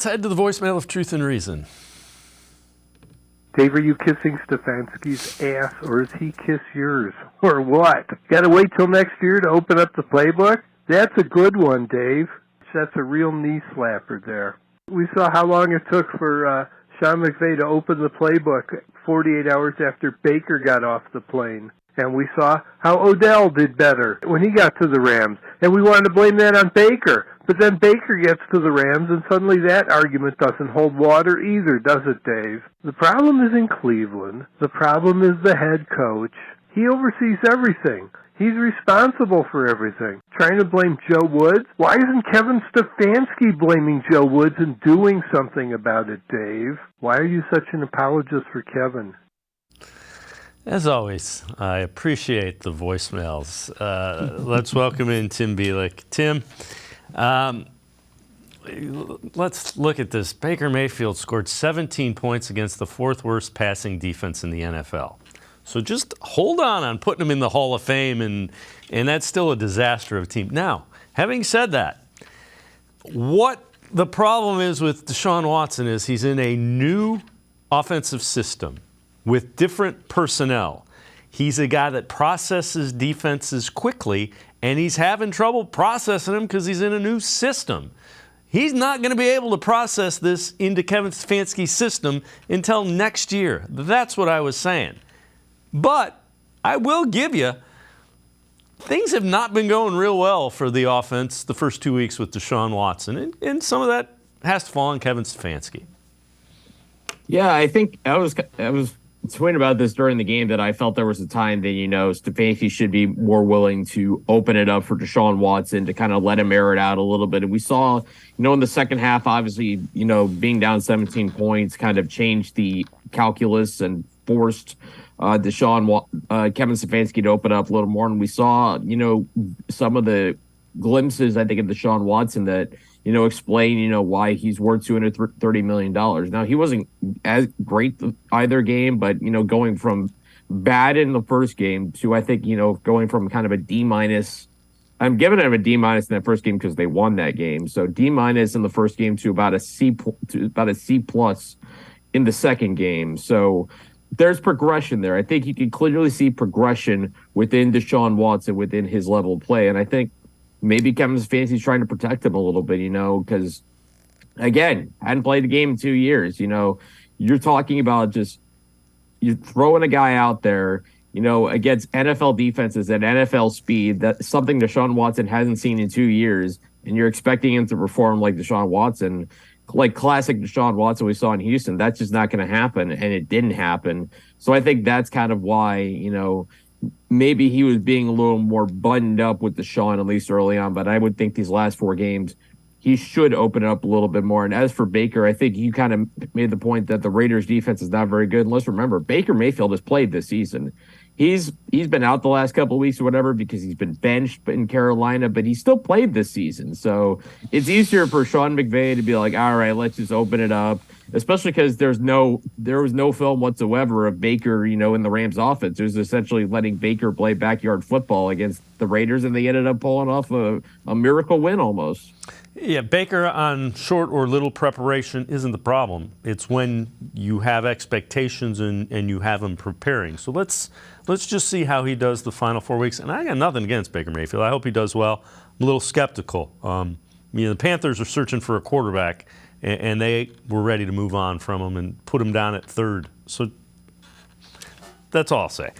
Let's head to the voicemail of Truth and Reason. Dave, are you kissing Stefanski's ass, or does he kiss yours? Or what? Got to wait till next year to open up the playbook? That's a good one, Dave. That's a real knee slapper there. We saw how long it took for Sean McVay to open the playbook 48 hours after Baker got off the plane. And we saw how Odell did better when he got to the Rams. And we wanted to blame that on Baker. But then Baker gets to the Rams, and suddenly that argument doesn't hold water either, does it, Dave? The problem is in Cleveland. The problem is the head coach. He oversees everything. He's responsible for everything. Trying to blame Joe Woods? Why isn't Kevin Stefanski blaming Joe Woods and doing something about it, Dave? Why are you such an apologist for Kevin? As always, I appreciate the voicemails. Let's welcome in Tim Bielek. Tim, let's look at this. Baker Mayfield scored 17 points against the fourth worst passing defense in the NFL. So just hold on putting him in the Hall of Fame, and that's still a disaster of a team. Now, having said that, what the problem is with Deshaun Watson is he's in a new offensive system with different personnel. He's a guy that processes defenses quickly, and he's having trouble processing them because he's in a new system. He's not going to be able to process this into Kevin Stefanski's system until next year. That's what I was saying. But I will give you, things have not been going real well for the offense the first 2 weeks with Deshaun Watson, and some of that has to fall on Kevin Stefanski. Yeah, I think I was tweeting about this during the game that I felt there was a time that, Stefanski should be more willing to open it up for Deshaun Watson to kind of let him air it out a little bit. And we saw, in the second half, obviously, being down 17 points kind of changed the calculus and forced Kevin Stefanski to open up a little more. And we saw, some of the glimpses, I think, of Deshaun Watson that, explain, why he's worth $230 million. Now, he wasn't as great either game, but, going from bad in the first game to, I think, going from kind of a D-. I'm giving him a D- in that first game because they won that game. So D- in the first game to about a C+ in the second game. So there's progression there. I think you can clearly see progression within Deshaun Watson, within his level of play. And I think maybe Kevin Stefanski's trying to protect him a little bit, because, again, hadn't played the game in 2 years. You're talking about you're throwing a guy out there, against NFL defenses at NFL speed. That's something Deshaun Watson hasn't seen in 2 years, and you're expecting him to perform like Deshaun Watson, like classic Deshaun Watson we saw in Houston. That's just not going to happen, and it didn't happen. So I think that's kind of why, maybe he was being a little more buttoned up with Deshaun, at least early on. But I would think these last 4 games, he should open it up a little bit more. And as for Baker, I think you kind of made the point that the Raiders' defense is not very good. And let's remember, Baker Mayfield has played this season. He's been out the last couple of weeks or whatever because he's been benched in Carolina, but he still played this season. So it's easier for Sean McVay to be like, all right, let's just open it up, especially because there was no film whatsoever of Baker, in the Rams offense. It was essentially letting Baker play backyard football against the Raiders, and they ended up pulling off a miracle win almost. Yeah, Baker on short or little preparation isn't the problem. It's when you have expectations and you have him preparing. So let's just see how he does the final 4 weeks. And I got nothing against Baker Mayfield. I hope he does well. I'm a little skeptical. The Panthers are searching for a quarterback, and they were ready to move on from him and put him down at third. So that's all I'll say.